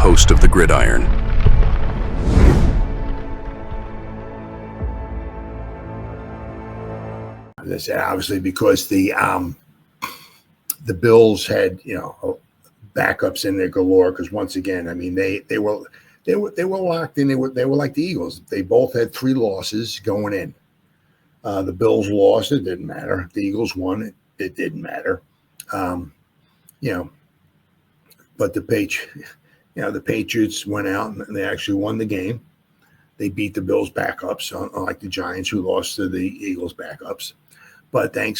host of the Gridiron. As I said, obviously, because the Bills had backups in there galore. Because once again, I mean they were locked in. They were like the Eagles. They both had 3 losses going in. The Bills lost. It didn't matter. The Eagles won. It didn't matter. But the Patriots went out and they actually won the game. They beat the Bills backups, unlike the Giants who lost to the Eagles backups. But thank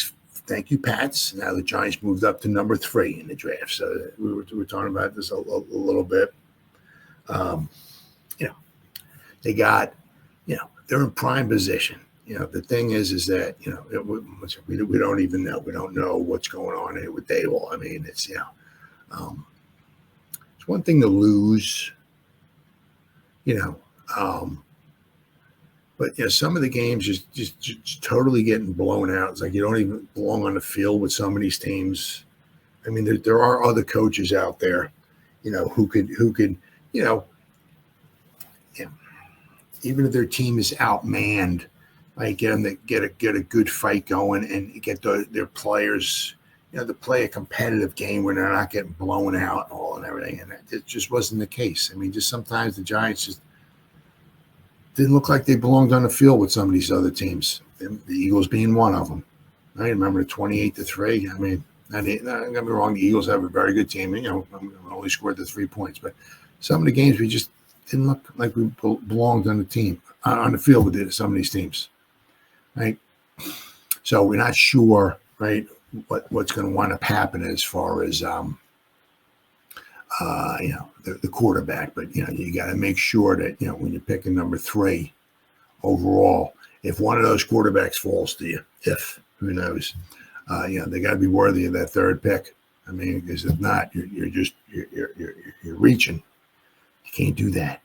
you, Pats. Now the Giants moved up to number 3 in the draft. So we were talking about this a little bit. They got, they're in prime position. The thing is that, we don't even know. We don't know what's going on here with Dable. I mean, it's one thing to lose, but some of the games just totally getting blown out. It's like you don't even belong on the field with some of these teams. I mean, there are other coaches out there, who could, even if their team is outmanned, like get them to get a good fight going and get their players, to play a competitive game where they're not getting blown out and everything. And it just wasn't the case. I mean, just sometimes the Giants just didn't look like they belonged on the field with some of these other teams. The Eagles being one of them. I remember 28-3. I mean, don't get me wrong. The Eagles have a very good team. Only scored the 3 points, but some of the games we just didn't look like we belonged on the team on the field with some of these teams, right? So we're not sure, right, what's going to wind up happening as far as the quarterback. But you got to make sure that when you're picking number 3 overall, if one of those quarterbacks falls to you, who knows, they got to be worthy of that 3rd pick. I mean, because if not, you're reaching. You can't do that.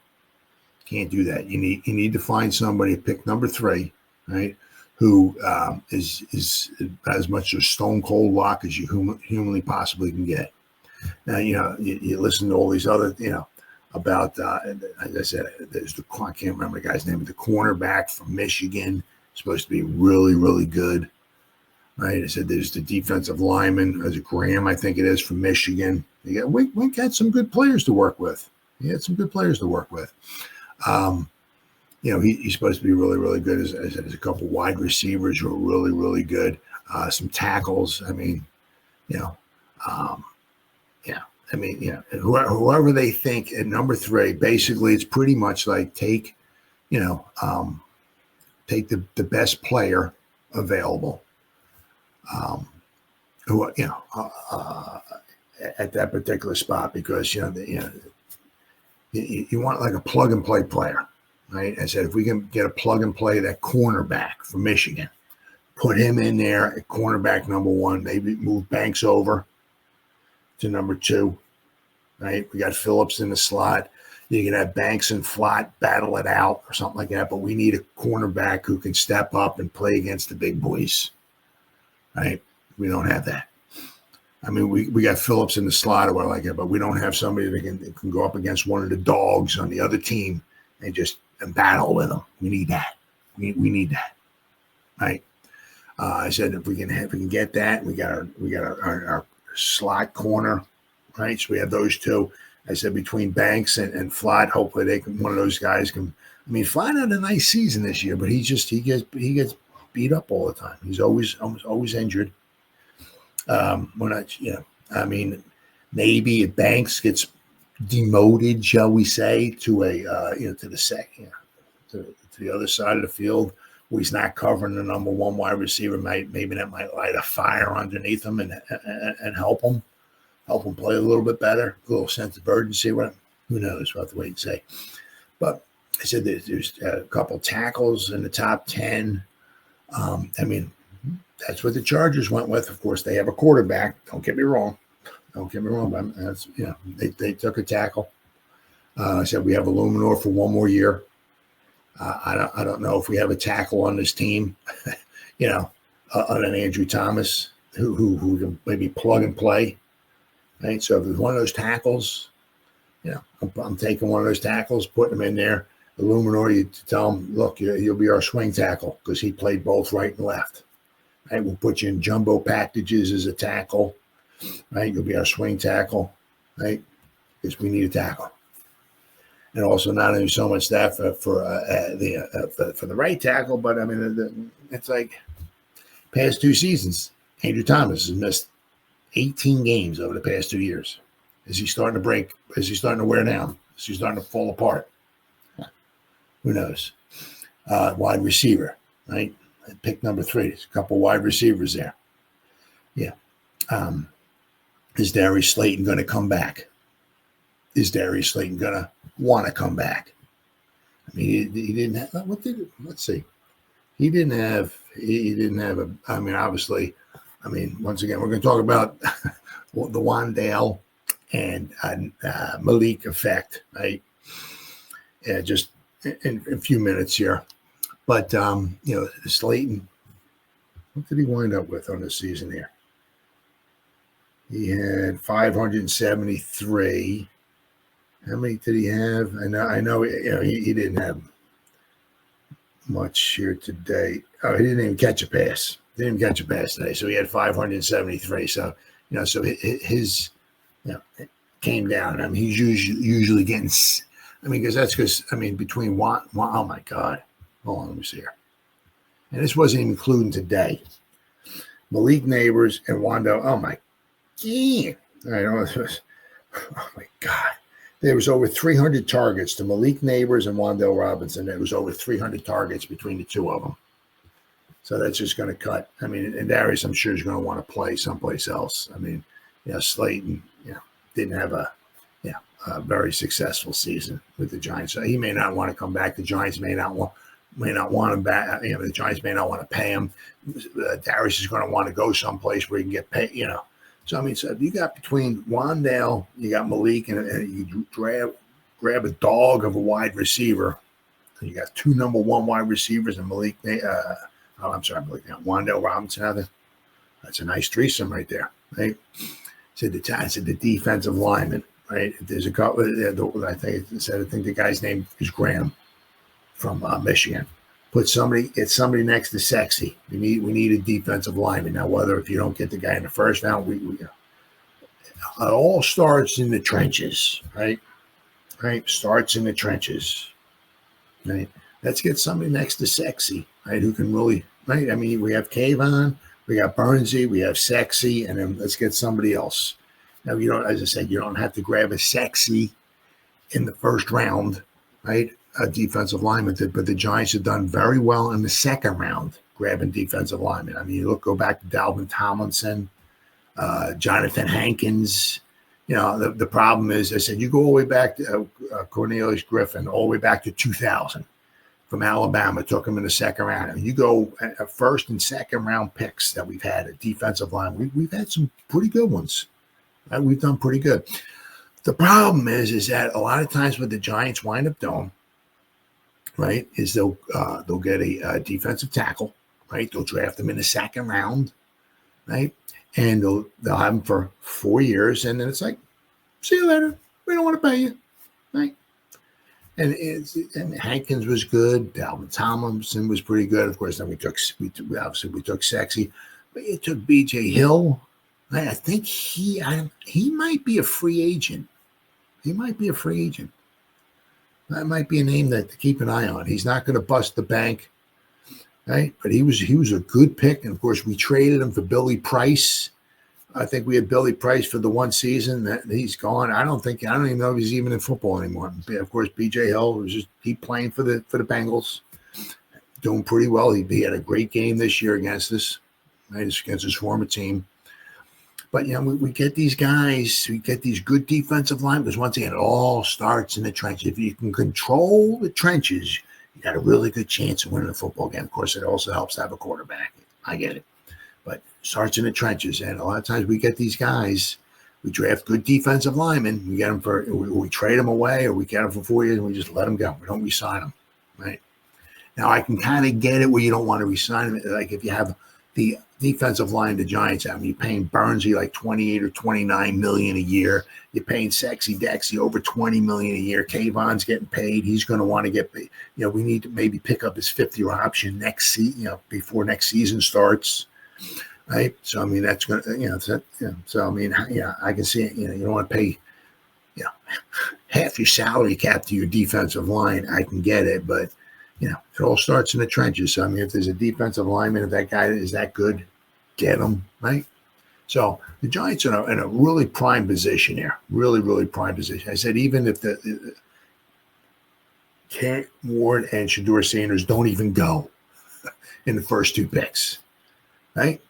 You need to find somebody to pick number 3, right? Who is as much a stone cold lock as you humanly possibly can get. Now, you listen to all these other, about, as I said, I can't remember the guy's name, but the cornerback from Michigan, supposed to be really, really good, right? I said there's the defensive lineman, there's a Graham, I think it is, from Michigan. Wink had some good players to work with. He had some good players to work with. He's supposed to be really, really good. As a couple wide receivers who are really, really good. Some tackles. I mean, whoever they think at number 3, basically it's pretty much like take the best player available. At that particular spot, because you want like a plug and play player. Right. I said, if we can get a plug and play, that cornerback from Michigan, put him in there at cornerback number 1, maybe move Banks over to number 2. Right. We got Phillips in the slot. You can have Banks and Flott battle it out or something like that. But we need a cornerback who can step up and play against the big boys. Right. We don't have that. I mean, we got Phillips in the slot or whatever like that, but we don't have somebody that can go up against one of the dogs on the other team and battle with them. We need that. We need that, right? I said if we can get that, we got our slot corner, right? So we have those 2. I said between Banks and Flott, hopefully one of those guys can. I mean, Flott had a nice season this year, but he gets beat up all the time. He's always injured. I mean, maybe if Banks gets demoted, shall we say, to to the second, to the other side of the field, where he's not covering the number 1 wide receiver, maybe that might light a fire underneath him and help him play a little bit better, a little sense of urgency. Who knows? We'll have to wait and see. But I said there's a couple tackles in the top 10. I mean, that's what the Chargers went with. Of course, they have a quarterback. Don't get me wrong. But that's, they took a tackle. I said we have Illuminor for 1 more year. I don't know if we have a tackle on this team, other than Andrew Thomas, who can maybe plug and play. Right. So if there's one of those tackles, I'm taking one of those tackles, putting him in there. Illuminor, you tell him, look, you'll be our swing tackle because he played both right and left. Right, we'll put you in jumbo packages as a tackle. Right, you'll be our swing tackle. Right, because we need a tackle. And also not only so much that for the right tackle, but I mean it's like past 2 seasons. Andrew Thomas has missed 18 games over the past 2 years. Is he starting to break? Is he starting to wear down? Is he starting to fall apart? Who knows? Wide receiver, right? Pick number 3. There's a couple wide receivers there. Yeah. Is Darius Slayton going to come back? Is Darius Slayton going to want to come back? I mean, he didn't have, let's see. He didn't have I mean, obviously, once again, we're going to talk about the Wandale and Malik effect, right? Yeah, just in a few minutes here. But, Slayton, what did he wind up with on the season here? He had 573. How many did he have? I know he didn't have much here today. Oh, he didn't even catch a pass. Didn't even catch a pass today. So he had 573. So, so his, it came down. I mean, he's usually getting, because between oh my God. Hold on, let me see here. And this wasn't even including today. Malik Neighbors and Wando. Oh my God. Oh my God. There was over 300 targets to Malik Neighbors and Wandale Robinson. There was over 300 targets between the two of them. So that's just going to cut. And Darius, I'm sure, is going to want to play someplace else. Slayton, didn't have a very successful season with the Giants. So he may not want to come back. The Giants may not want him back. The Giants may not want to pay him. Darius is going to want to go someplace where he can get paid. So if you got between Wandale, you got Malik, and you grab a dog of a wide receiver, and you got 2 number 1 wide receivers and Malik. Wandale Robinson. That's a nice threesome right there, right? Said the defensive lineman, right? There's a couple. I think the guy's name is Graham from Michigan. Get somebody next to Sexy. We need a defensive lineman now. Whether if you don't get the guy in the first round, it all starts in the trenches, right? Right, starts in the trenches, right? Let's get somebody next to Sexy, right? Who can really, right? We have Kayvon, we got Burnsy, we have Sexy, and then let's get somebody else. Now, as I said, you don't have to grab a Sexy in the first round, right? A defensive lineman, but the Giants have done very well in the second round grabbing defensive linemen. Go back to Dalvin Tomlinson, Jonathan Hankins. The problem is, I said, you go all the way back to Cornelius Griffin, all the way back to 2000 from Alabama, took him in the second round. And you go first and second round picks that we've had at defensive line. We've had some pretty good ones. Right? We've done pretty good. The problem is that a lot of times what the Giants wind up doing, right, is they'll get a defensive tackle, right? They'll draft them in the second round, right? And they'll have them for 4 years, and then it's like, see you later. We don't want to pay you, right? And Hankins was good. Dalvin Tomlinson was pretty good. Of course, then we took Sexy, but you took B.J. Hill. Right? I think he might be a free agent. He might be a free agent. That might be a name to keep an eye on. He's not going to bust the bank, right? But he was a good pick, and of course we traded him for Billy Price. I think we had Billy Price for the one season. That he's gone. I don't even know if he's even in football anymore. Of course, B.J. Hill was just playing for the Bengals, doing pretty well. He had a great game this year against us, right? Against his former team. But, we get these guys, we get these good defensive line, because once again, it all starts in the trenches. If you can control the trenches, you got a really good chance of winning a football game. Of course, it also helps to have a quarterback. I get it. But it starts in the trenches. And a lot of times we get these guys, we draft good defensive linemen, we get them we trade them away, or we get them for 4 years and we just let them go. We don't re-sign them, right? Now, I can kind of get it where you don't want to re-sign them. Like if you have the defensive line the Giants have. You're paying Burnsy like 28 or 29 million a year. You're paying Sexy Dexy over 20 million a year. Kayvon's getting paid. He's going to want to get paid. We need to maybe pick up his 5th-year option next season, before next season starts. Right. So, I mean, that's going to, so, I mean, I can see it. You don't want to pay, half your salary cap to your defensive line. I can get it, but, it all starts in the trenches. So, I mean, if there's a defensive lineman, if that guy is that good, get him, right? So the Giants are in a really prime position here. Really, really prime position. I said, even if the Kent Ward and Shedeur Sanders don't even go in the first 2 picks, right?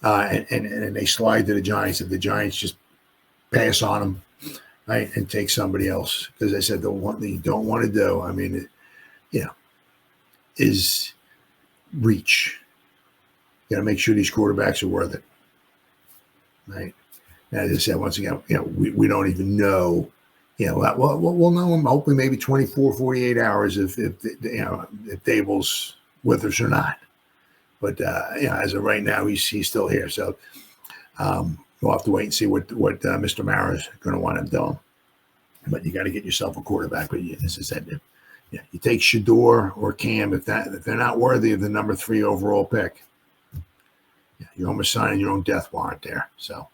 And they slide to the Giants. If the Giants just pass on them, right, and take somebody else, because I said the one thing you don't want to do, I mean, is reach. You got to make sure these quarterbacks are worth it, right? And as I said, once again, we don't even know. We'll know them hopefully maybe 24, 48 hours if Dable's with us or not. But as of right now, he's still here. So we'll have to wait and see what Mr. Mara's going to want him doing. But you got to get yourself a quarterback. But as I said, you take Shedeur or Cam if they're not worthy of the number 3 overall pick. You're almost signing your own death warrant there. So.